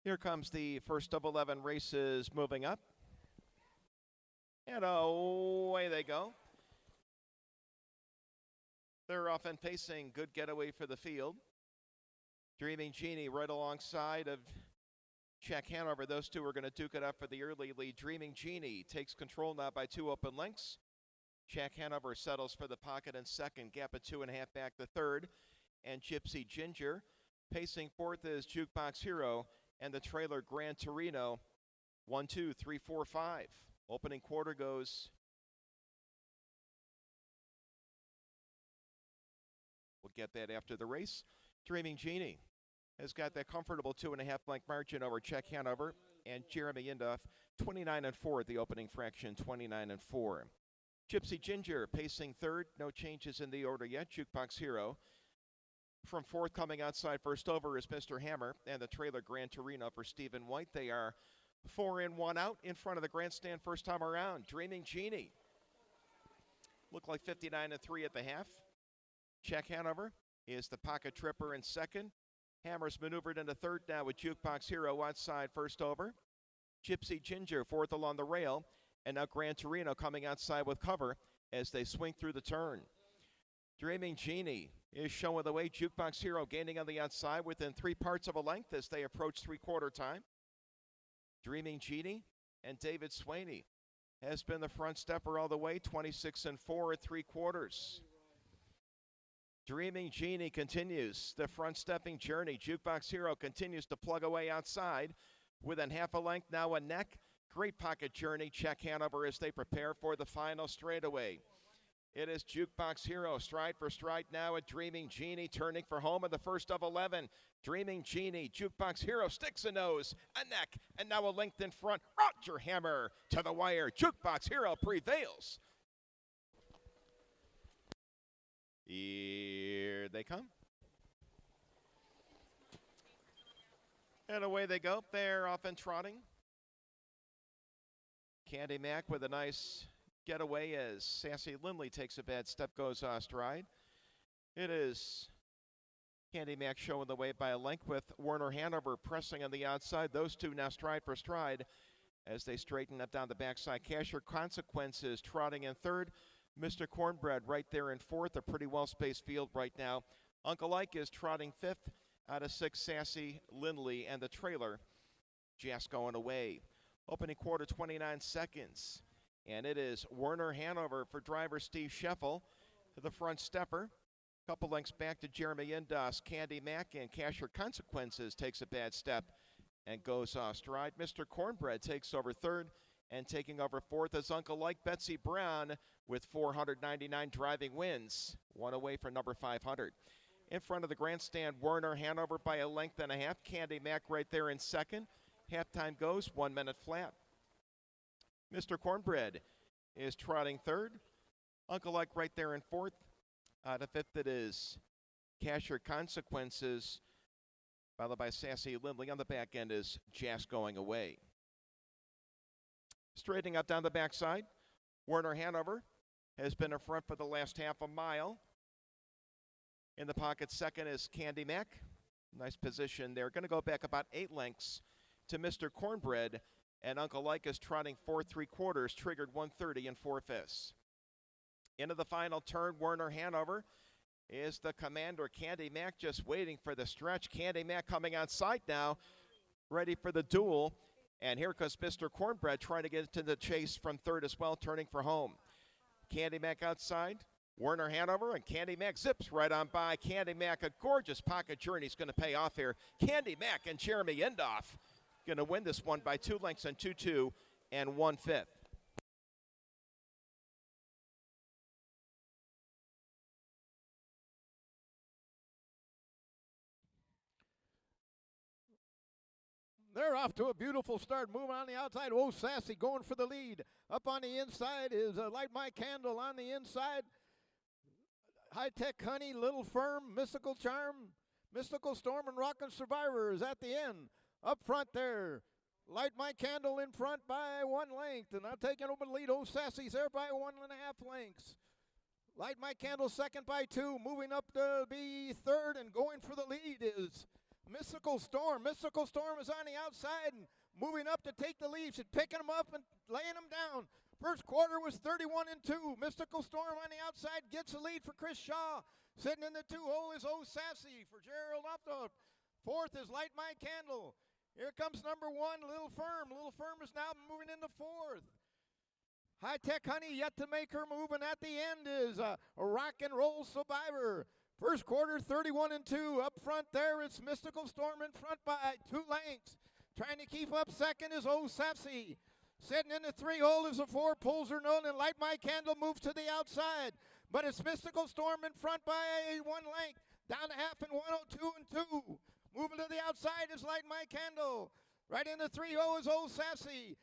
Here comes the first of 11 races moving up. And away they go. They're off and pacing. Good getaway for the field. Dreaming Genie right alongside of Jack Hanover. Those two are going to duke it up for the early lead. Dreaming Genie takes control now by 2 open lengths. Jack Hanover settles for the pocket in second. Gap of 2.5 back to third. And Gypsy Ginger. Pacing fourth is Jukebox Hero and the trailer Gran Torino. 1, 2, 3, 4, 5. Opening quarter goes. We'll get that after the race. Dreaming Genie has got that comfortable 2.5 length margin over Jack Hanover and Jeremy Indoff. 29-4 at the opening fraction. 29-4. Gypsy Ginger pacing third. No changes in the order yet. Jukebox Hero. From fourth, coming outside first over is Mr. Hammer and the trailer Gran Torino for Stephen White. They are 4 in, 1 out in front of the grandstand first time around. Dreaming Genie. Look like 59-3 at the half. Jack Hanover is the pocket tripper in second. Hammer's maneuvered into third now with Jukebox Hero outside first over. Gypsy Ginger fourth along the rail. And now Gran Torino coming outside with cover as they swing through the turn. Dreaming Genie is showing the way. Jukebox Hero gaining on the outside within 3 parts of a length as they approach three-quarter time. Dreaming Genie and David Swaney has been the front stepper all the way, 26-4 at 3/4. Dreaming Genie continues the front stepping journey. Jukebox Hero continues to plug away outside within half a length, now a neck. Great pocket journey. Jack Hanover as they prepare for the final straightaway. It is Jukebox Hero, stride for stride now at Dreaming Genie, turning for home in the first of 11. Dreaming Genie, Jukebox Hero sticks a nose, a neck, and now a length in front. Roger Hammer to the wire. Jukebox Hero prevails. Here they come. And away they go. They're off and trotting. Candy Mac with a nice getaway as Sassy Lindley takes a bad step, goes stride. It is Candy Mac showing the way by a length with Werner Hanover pressing on the outside. Those two now stride for stride as they straighten up down the backside. Casher Consequences trotting in third. Mr. Cornbread right there in fourth. A pretty well-spaced field right now. Uncle Ike is trotting fifth out of 6. Sassy Lindley and the trailer just going away. Opening quarter, 29 seconds. And it is Werner Hanover for driver Steve Scheffel to the front stepper. Couple lengths back to Jeremy Indoss. Candy Mac and Casher Consequences takes a bad step and goes off stride. Mr. Cornbread takes over third, and taking over fourth is Uncle Ike. Betsy Brown with 499 driving wins. One away from number 500. In front of the grandstand, Werner Hanover by a length and a half. Candy Mac right there in second. Halftime goes 1 minute flat. Mr. Cornbread is trotting third. Uncle Ike right there in fourth. Out of fifth it is Casher Consequences, followed by Sassy Lindley. On the back end is Jas going away. Straightening up down the backside, Werner Hanover has been in front for the last half a mile. In the pocket second is Candy Mac. Nice position there. Going to go back about 8 lengths to Mr. Cornbread, and Uncle Ike is trotting 4 3/4, triggered 130 and 4/5. Into the final turn, Werner Hanover is the commander. Candy Mac just waiting for the stretch. Candy Mac coming outside now, ready for the duel. And here comes Mr. Cornbread trying to get into the chase from third as well, turning for home. Candy Mac outside, Werner Hanover, and Candy Mac zips right on by. Candy Mac, a gorgeous pocket journey, is going to pay off here. Candy Mac and Jeremy Indoff going to win this one by 2 lengths and 2-2 and 1/5. They're off to a beautiful start. Moving on the outside. Oh, Sassy going for the lead. Up on the inside is Light My Candle on the inside. High Tech Honey, Little Firm, Mystical Charm, Mystical Storm, and Rockin' Survivor is at the end. Up front there, Light My Candle in front by 1 length. And now taking over the lead. Oh, Sassy's there by 1.5 lengths. Light My Candle second by 2. Moving up to be third and going for the lead is Mystical Storm. Mystical Storm is on the outside and moving up to take the lead. She's picking them up and laying them down. First quarter was 31-2. Mystical Storm on the outside gets the lead for Chris Shaw. Sitting in the 2-hole is Oh Sassy for Gerald Upton. Fourth is Light My Candle. Here comes number 1, Little Firm. Little Firm is now moving into fourth. High Tech Honey yet to make her move, and at the end is a Rock and Roll Survivor. First quarter, 31-2. Up front there, it's Mystical Storm in front by 2 lengths. Trying to keep up second is Oh Sassy. Sitting in the 3-hole is a 4, pulls her none, and Light My Candle moves to the outside. But it's Mystical Storm in front by 1 length. Down to half in 102-2. Moving to the outside is Light My Candle. Right in the 3-hole is Oh Sassy.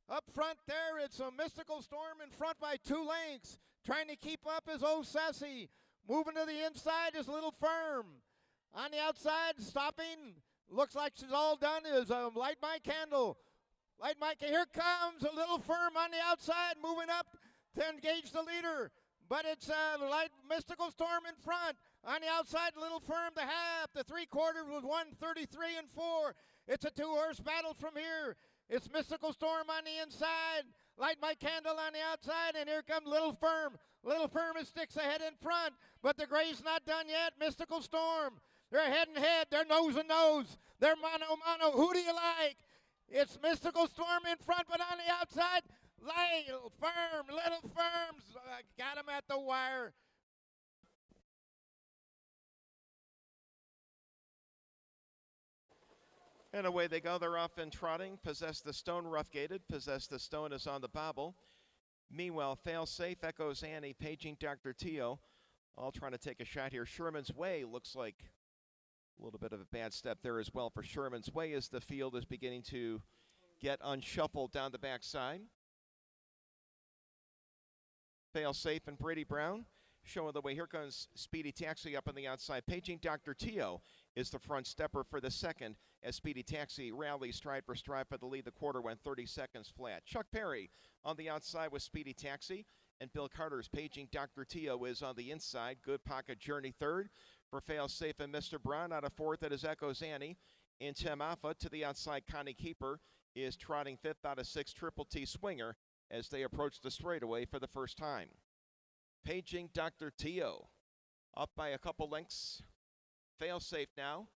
Up front there, it's a Mystical Storm in front by 2 lengths. Trying to keep up is Oh Sassy. Moving to the inside is Little Firm. On the outside, stopping, looks like she's all done, is Light My Candle. Light My Candle. Here comes a Little Firm on the outside, moving up to engage the leader. But it's Mystical Storm in front. On the outside, Little Firm, the half. The 3/4 was 1:33-4. It's a 2-horse battle from here. It's Mystical Storm on the inside. Light My Candle on the outside, and here comes Little Firm. Little Firm is sticks ahead in front, but the gray's not done yet. Mystical Storm. They're head and head. They're nose and nose. They're mano. Who do you like? It's Mystical Storm in front, but on the outside, Little Firm's got him at the wire. And away they go. They're off and trotting. Possess the Stone, rough gated. Possess the Stone is on the bobble. Meanwhile, Fail Safe, Echoes Annie, paging Dr. Tio, all trying to take a shot here. Sherman's Way looks like a little bit of a bad step there as well for Sherman's Way as the field is beginning to get unshuffled down the backside. Fail Safe and Brady Brown showing the way. Here comes Speedy Taxi up on the outside. Paging Dr. Tio is the front stepper for the second as Speedy Taxi rallies stride for stride for the lead. The quarter went 30 seconds flat. Chuck Perry on the outside with Speedy Taxi, and Bill Carter's Paging Dr. Tio is on the inside. Good Pocket Journey third for Fail Safe and Mr. Brown. Out of fourth, that is Echoes Annie. And Tim Alpha to the outside. Connie Keeper is trotting fifth out of six. Triple T Swinger as they approach the straightaway for the first time. Paging Dr. Tio up by a couple lengths. Fail Safe now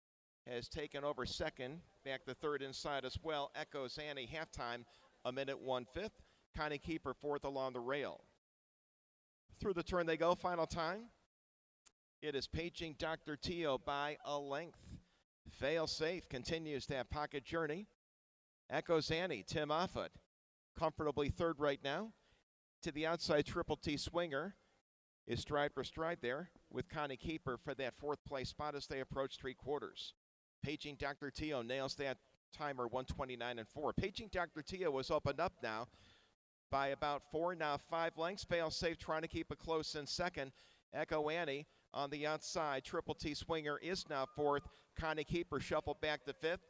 has taken over second, back to third inside as well. Echoes Annie halftime, 1:01.5. Connie Keeper fourth along the rail. Through the turn they go, final time. It is Paging Dr. Tio by a length. Fail Safe continues to have Pocket Journey. Echoes Annie, Tim Offut, comfortably third right now. To the outside, Triple T Swinger is stride for stride there with Connie Keeper for that fourth place spot as they approach 3/4. Paging Dr. Tio nails that timer, 1:29.4. Paging Dr. Tio was opened up now by about 4, now 5 lengths. Fail Safe trying to keep it close in second. Echo Annie on the outside. Triple T Swinger is now fourth. Connie Keeper shuffled back to fifth.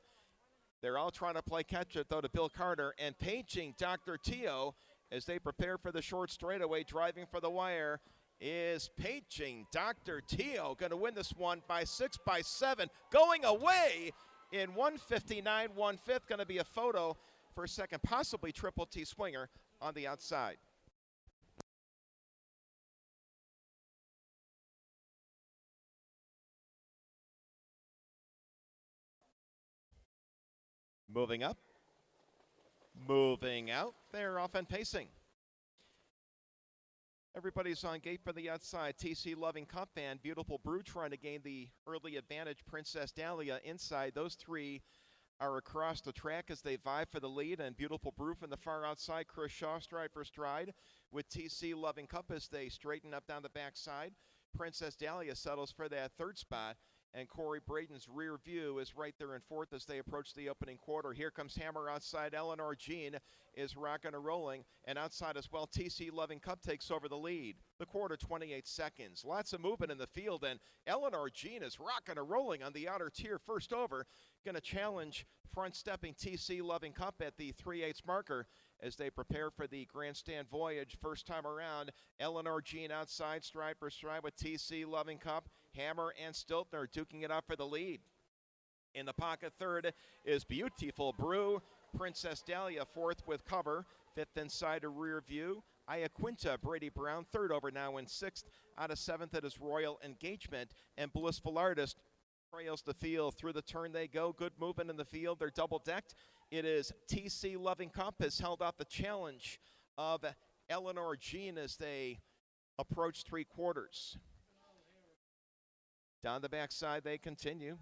They're all trying to play catch-up, though, to Bill Carter. And Paging Dr. Tio, as they prepare for the short straightaway, driving for the wire, is Paging Dr. Tio. Going to win this one by 6 by 7. Going away in 1:59 1/5. Going to be a photo for a second, possibly Triple T Swinger on the outside. Moving up. Moving out. They're off and pacing. Everybody's on gate for the outside. TC Loving Cup and Beautiful Brew trying to gain the early advantage. Princess Dahlia inside. Those three are across the track as they vie for the lead. And Beautiful Brew from the far outside. Chris Shaw stride for stride with TC Loving Cup as they straighten up down the backside. Princess Dahlia settles for that third spot. And Corey Braden's rear view is right there in fourth as they approach the opening quarter. Here comes Hammer outside. Eleanor Jean is rocking and rolling. And outside as well, TC Loving Cup takes over the lead. The quarter, 28 seconds. Lots of movement in the field. And Eleanor Jean is rocking and rolling on the outer tier. First over, going to challenge front-stepping TC Loving Cup at the 3/8 marker as they prepare for the grandstand voyage. First time around, Eleanor Jean outside, stride for stride with TC Loving Cup. Hammer and Stiltner duking it out for the lead. In the pocket, third is Beautiful Brew. Princess Dahlia, fourth with cover. Fifth inside a rear view. Iaquinta, Brady Brown, third over now in sixth. Out of seventh, it is Royal Engagement. And Blissful Artist trails the field. Through the turn they go. Good movement in the field. They're double-decked. It is TC Loving Cup has held out the challenge of Eleanor Jean as they approach three quarters. Down the backside they continue.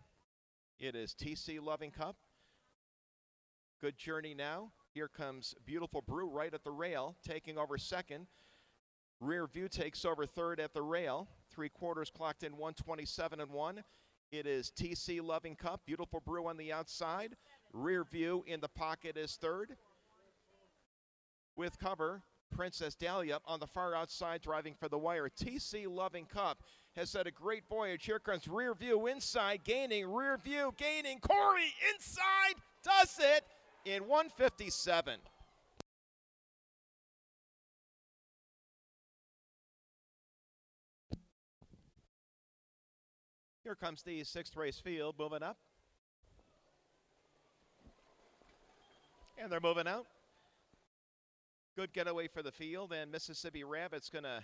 It is TC Loving Cup. Good journey now. Here comes Beautiful Brew right at the rail, taking over second. Rear View takes over third at the rail. Three quarters clocked in 1:27.1. It is TC Loving Cup. Beautiful Brew on the outside. Rear View in the pocket is third. With cover, Princess Dahlia on the far outside driving for the wire. TC Loving Cup has had a great voyage. Here comes Rear View inside, gaining. Rear View gaining. Corey inside does it in 1:57. Here comes the sixth race field moving up. And they're moving out. Good getaway for the field, and Mississippi Rabbit's going to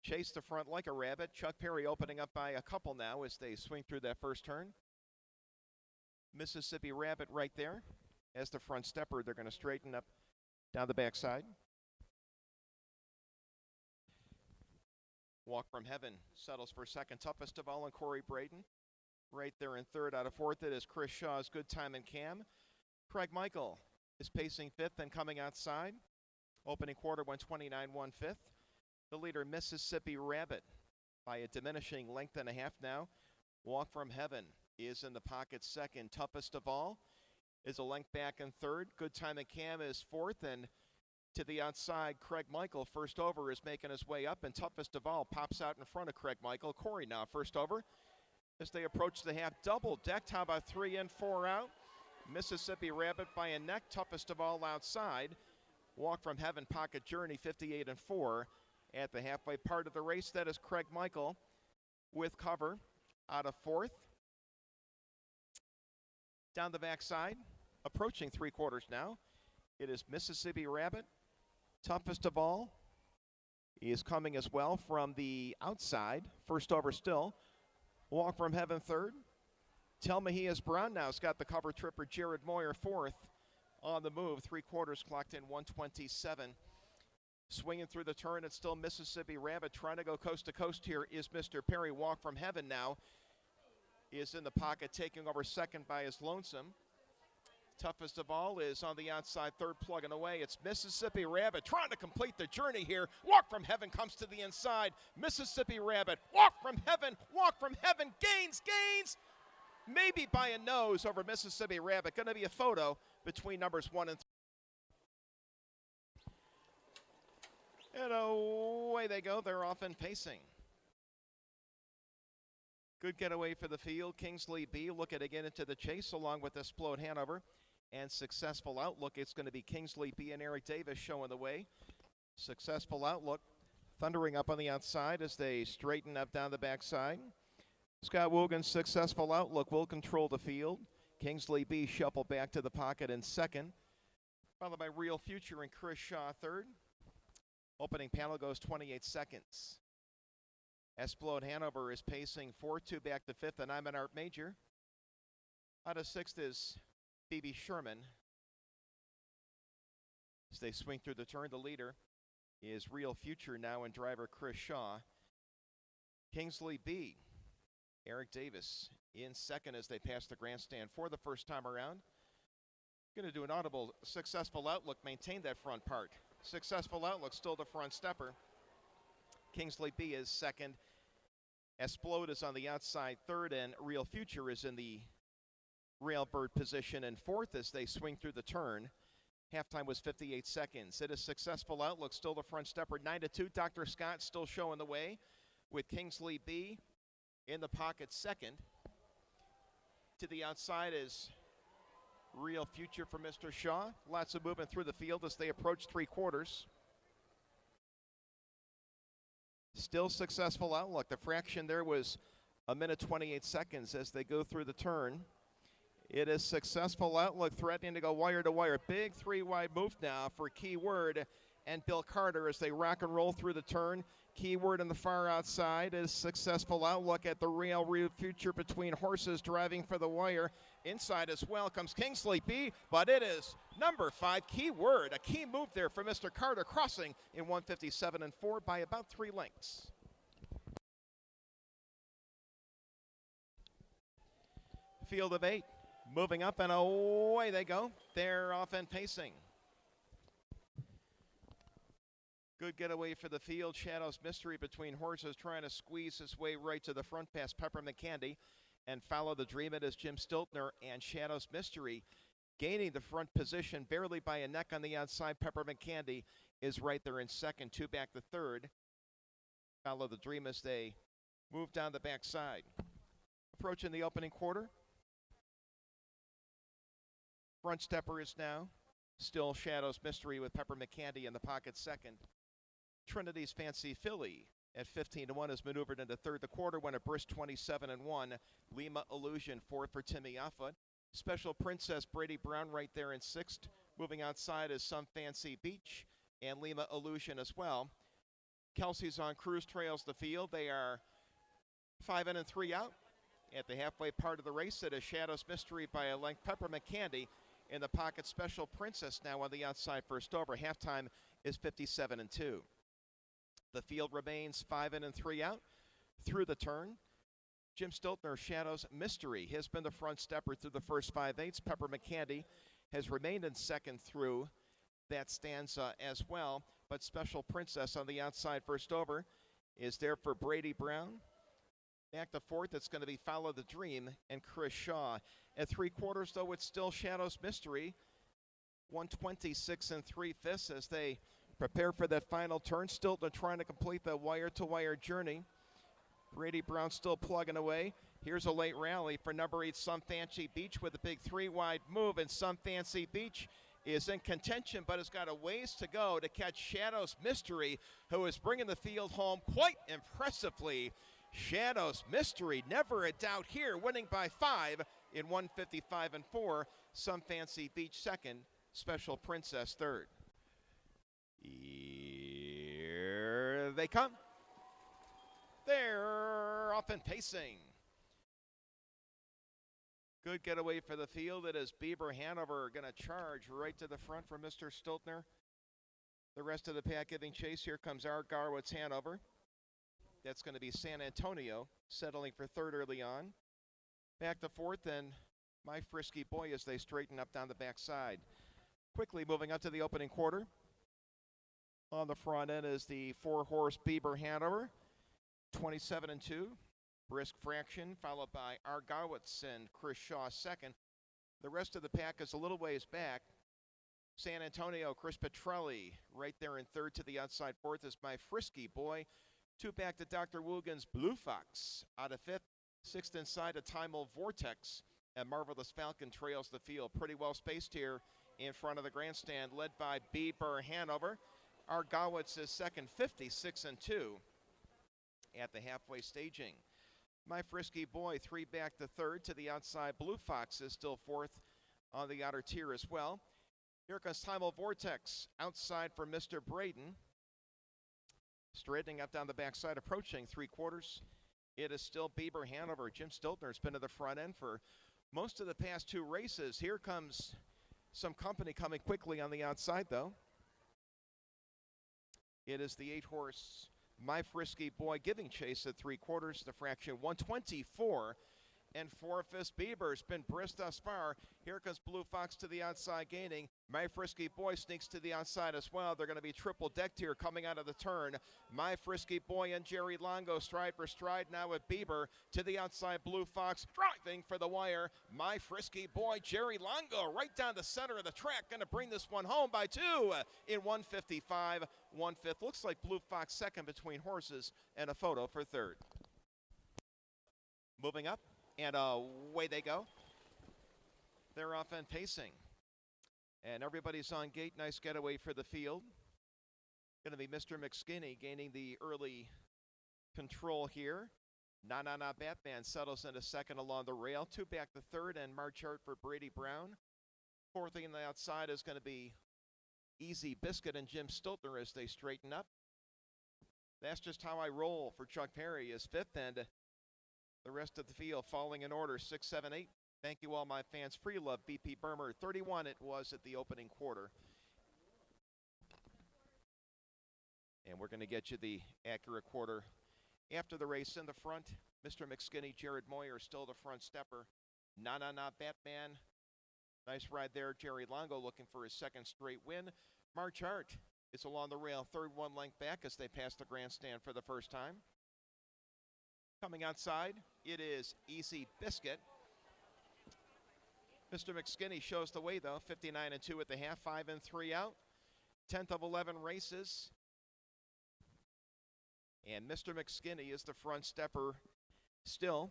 chase the front like a rabbit. Chuck Perry opening up by a couple now as they swing through that first turn. Mississippi Rabbit right there. As the front stepper, they're going to straighten up down the backside. Walk from Heaven settles for second. Toughest of all, and Corey Braden. Right there in third. Out of fourth, it is Chris Shaw's Good Time and Cam. Craig Michael is pacing fifth and coming outside. Opening quarter 1:29.1/5. The leader, Mississippi Rabbit, by a diminishing length and a half now. Walk from Heaven is in the pocket second. Toughest of all is a length back in third. Good Time and Cam is fourth, and to the outside, Craig Michael, first over, is making his way up, and Toughest of All pops out in front of Craig Michael. Corey now first over as they approach the half. Double decked. How about 3 in, 4 out? Mississippi Rabbit by a neck. Toughest of All outside. Walk from Heaven, Pocket Journey, 58 and 4 at the halfway part of the race. That is Craig Michael with cover out of fourth. Down the backside, approaching three quarters now. It is Mississippi Rabbit. Toughest of All is coming as well from the outside. First over still. Walk from Heaven third. Tell Me He Is Brown now has got the cover tripper. Jared Moyer fourth on the move. Three quarters clocked in 1:27. Swinging through the turn, it's still Mississippi Rabbit trying to go coast to coast. Here is Mr. Perry. Walk from Heaven now is in the pocket, taking over second by his lonesome. Toughest of All is on the outside, third, plugging away. It's Mississippi Rabbit trying to complete the journey here. Walk from Heaven comes to the inside. Mississippi Rabbit, Walk from Heaven, gains, maybe by a nose over Mississippi Rabbit. Going to be a photo between numbers 1 and 3. And away they go. They're off and pacing. Good getaway for the field. Kingsley B looking to get into the chase along with Explode Hanover. And Successful Outlook. It's going to be Kingsley B and Eric Davis showing the way. Successful Outlook thundering up on the outside as they straighten up down the backside. Scott Wogan's Successful Outlook will control the field. Kingsley B shuffle back to the pocket in second. Followed by Real Future and Chris Shaw third. Opening panel goes 28 seconds. Explode Hanover is pacing 4-2 back to fifth, and I'm an Art Major. Out of sixth is B.B. Sherman. As they swing through the turn, the leader is Real Future now and driver Chris Shaw. Kingsley B, Eric Davis in second as they pass the grandstand for the first time around. Going to do an audible. Successful Outlook, maintain that front part. Successful Outlook still the front stepper. Kingsley B is second. Explode is on the outside third, and Real Future is in the Railbird position in fourth as they swing through the turn. Halftime was 58 seconds. It is Successful Outlook, still the front stepper, 9-2. Dr. Scott still showing the way with Kingsley B in the pocket second. To the outside is Real Future for Mr. Shaw. Lots of movement through the field as they approach three quarters. Still Successful Outlook. The fraction there was 1 minute 28 seconds as they go through the turn. It is successful outlook, threatening to go wire to wire. Big three-wide move now for Keyword and Bill Carter as they rock and roll through the turn. Keyword in the far outside is successful outlook at the real future between horses driving for the wire. Inside as well comes Kingsley B, but it is number 5, Keyword. A key move there for Mr. Carter, crossing in 157 and 4 by about 3 lengths. Field of 8, moving up and away they go. They're off and pacing. Good getaway for the field. Shadows Mystery between horses trying to squeeze his way right to the front past Peppermint Candy. And Follow the Dream It is Jim Stiltner and Shadows Mystery gaining the front position barely by a neck on the outside. Peppermint Candy is right there in second, 2 back the third. Follow the Dream as they move down the backside. Approaching the opening quarter. Front stepper is now still Shadows Mystery with Peppermint Candy in the pocket second. Trinity's Fancy Filly at 15-1 is maneuvered into third. The quarter went a brisk 27-1. Lima Illusion fourth for Timmy Offutt. Special Princess Brady Brown right there in sixth. Moving outside is Some Fancy Beach and Lima Illusion as well. Kelsey's on Cruise trails the field. They are 5 in and 3 out. At the halfway part of the race, it is Shadows Mystery by a length. Peppermint Candy in the pocket. Special Princess now on the outside first over. Halftime is 57-2. The field remains 5 in and 3 out through the turn. Jim Stiltner, Shadows Mystery, has been the front stepper through the first 5/8. Peppermint Candy has remained in second through that stanza as well. But Special Princess on the outside first over is there for Brady Brown. Back to fourth, it's going to be Follow the Dream and Chris Shaw. At 3/4, though, it's still Shadows Mystery. 126 3/5 as they prepare for that final turn. Stiltner trying to complete the wire-to-wire journey. Brady Brown still plugging away. Here's a late rally for number 8, Some Fancy Beach with a big 3-wide move, and Some Fancy Beach is in contention, but has got a ways to go to catch Shadows Mystery, who is bringing the field home quite impressively. Shadows Mystery, never a doubt here, winning by 5 in 155 and 4. Some Fancy Beach second, Special Princess third. Here they come. They're off and pacing. Good getaway for the field. It is Bieber Hanover going to charge right to the front for Mr. Stiltner. The rest of the pack giving chase. Here comes our Garwitz Hanover. That's going to be San Antonio settling for third early on. Back to fourth, and My Frisky Boy as they straighten up down the backside. Quickly moving up to the opening quarter. On the front end is the 4-horse Bieber Hanover, 27-2. Brisk Fraction, followed by Argowitz and Chris Shaw second. The rest of the pack is a little ways back. San Antonio, Chris Petrelli, right there in third. To the outside fourth is My Frisky Boy. 2 back to Dr. Woogan's Blue Fox out of fifth. Sixth inside a Timel Vortex. And Marvelous Falcon trails the field. Pretty well spaced here in front of the grandstand, led by Bieber Hanover. Argowitz is second, 56-2 at the halfway staging. My Frisky Boy, 3 back to third. To the outside, Blue Fox is still fourth on the outer tier as well. Here comes Timel Vortex outside for Mr. Braden. Straightening up down the backside, approaching 3/4. It is still Bieber Hanover. Jim Stiltner's been to the front end for most of the past 2 races. Here comes some company coming quickly on the outside, though. It is the 8-horse My Frisky Boy giving chase at 3/4. The fraction 124 and 4/5. Bieber's been brisk thus far. Here comes Blue Fox to the outside gaining. My Frisky Boy sneaks to the outside as well. They're going to be triple decked here coming out of the turn. My Frisky Boy and Jerry Longo stride for stride now with Bieber. To the outside, Blue Fox driving for the wire. My Frisky Boy, Jerry Longo right down the center of the track. Going to bring this one home by 2 in 155 1/5. Looks like Blue Fox second between horses and a photo for third. Moving up. And away they go. They're off and pacing. And everybody's on gate. Nice getaway for the field. Going to be Mr. McSkinney gaining the early control here. Na Na Na Batman settles into second along the rail. 2 back to third, and March Hart for Brady Brown. Fourth on the outside is going to be Easy Biscuit and Jim Stiltner as they straighten up. That's Just How I Roll for Chuck Perry is fifth, and the rest of the field falling in order, 6, 7, 8. Thank you all my fans. Free Love, BP Burmer, 31 it was at the opening quarter. And we're going to get you the accurate quarter after the race. In the front, Mr. McSkinney, Jared Moyer, still the front stepper. Na Na Na Batman. Nice ride there. Jerry Longo looking for his second straight win. March Hart is along the rail, third 1 length back as they pass the grandstand for the first time. Coming outside, it is Easy Biscuit. Mr. McSkinney shows the way, though. 59 and 2 at the half, 5 and 3 out. 10th of 11 races. And Mr. McSkinney is the front stepper still.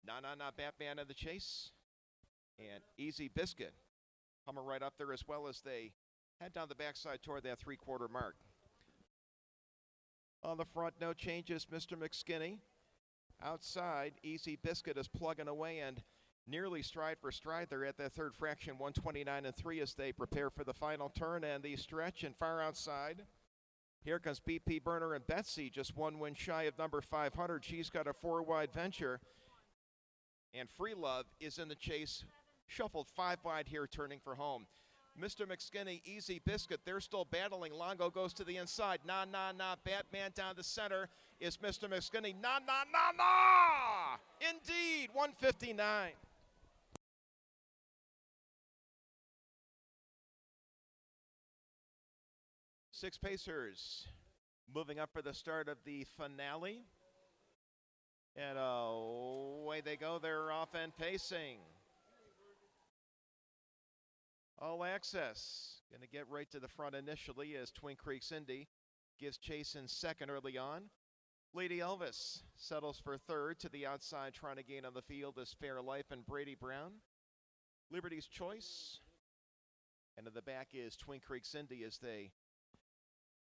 Na Na Na Batman in the chase. And Easy Biscuit coming right up there as well as they head down the backside toward that 3/4 mark. On the front, no changes, Mr. McSkinney. Outside, Easy Biscuit is plugging away and nearly stride for stride. They're at that third fraction, 129 and 3 as they prepare for the final turn and the stretch. And far outside, here comes BP Burner and Betsy, just 1 win shy of number 500. She's got a 4-wide venture. And Free Love is in the chase, shuffled 5 wide here, turning for home. Mr. McSkinney, Easy Biscuit, they're still battling. Longo goes to the inside. Na Na Na Batman down the center is Mr. McSkinney. Na Na Na Na! Indeed, 159. Six pacers moving up for the start of the finale. And away they go. They're off and pacing. All Access going to get right to the front initially as Twin Creeks Indy gives chase in second early on. Lady Elvis settles for third. To the outside trying to gain on the field is Fair Life and Brady Brown. Liberty's Choice. And in the back is Twin Creeks Indy as they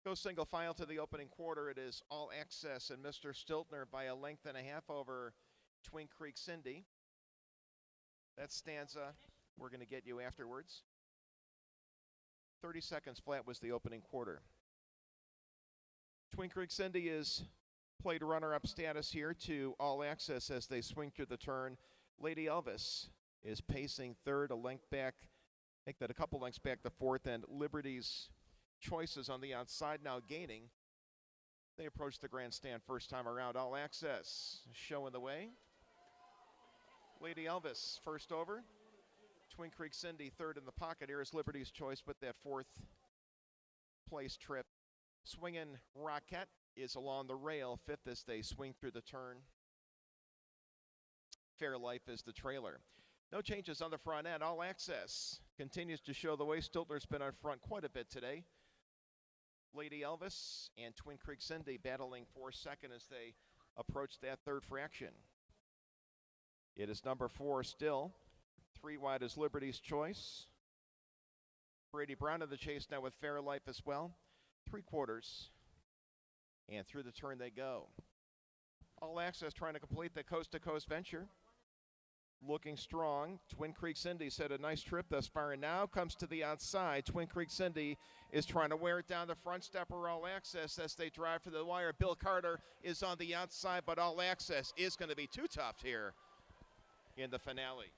go single file to the opening quarter. It is All Access and Mr. Stiltner by a length and a half over Twin Creeks Indy. That stanza we're going to get you afterwards. 30 seconds flat was the opening quarter. Twin Creeks Indy is played runner-up status here to All Access as they swing through the turn. Lady Elvis is pacing third, a length back. I think that a couple lengths back to fourth, and Liberty's Choices on the outside now gaining. They approach the grandstand first time around. All Access showing the way. Lady Elvis first over. Twin Creeks Indy third in the pocket. Here is Liberty's Choice with that fourth place trip. Swinging Rocket is along the rail, fifth as they swing through the turn. Fair Life is the trailer. No changes on the front end. All Access continues to show the way. Stiltner's been on front quite a bit today. Lady Elvis and Twin Creeks Indy battling for second as they approach that third fraction. It is number 4 still. 3 wide is Liberty's Choice. Brady Brown in the chase now with Fair Life as well. 3/4. And through the turn they go. All Access trying to complete the coast-to-coast venture. Looking strong. Twin Creeks Indy's had a nice trip thus far, and now comes to the outside. Twin Creeks Indy is trying to wear it down the front stepper. All Access as they drive for the wire. Bill Carter is on the outside, but All Access is going to be too tough here in the finale.